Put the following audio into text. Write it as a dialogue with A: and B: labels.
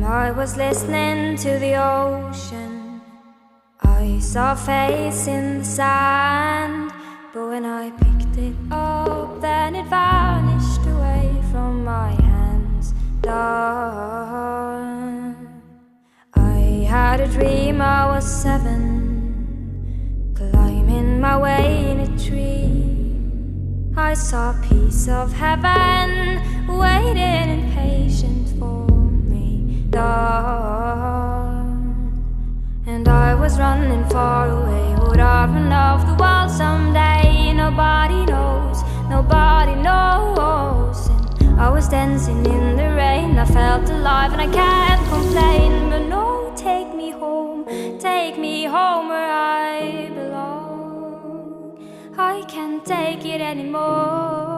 A: I was listening to the ocean. I saw a face in the sand, but when I picked it up, then it vanished away from my hands. Done. I had a dream I was 7, climbing my way in a tree. I saw a piece of heaven waiting impatient for me. Done. And I was running far away. Would I run off the wall someday? Nobody knows, nobody knows. And I was dancing in the rain. I felt alive and I can't complain. But no, take me home where I belong. I can't take it anymore.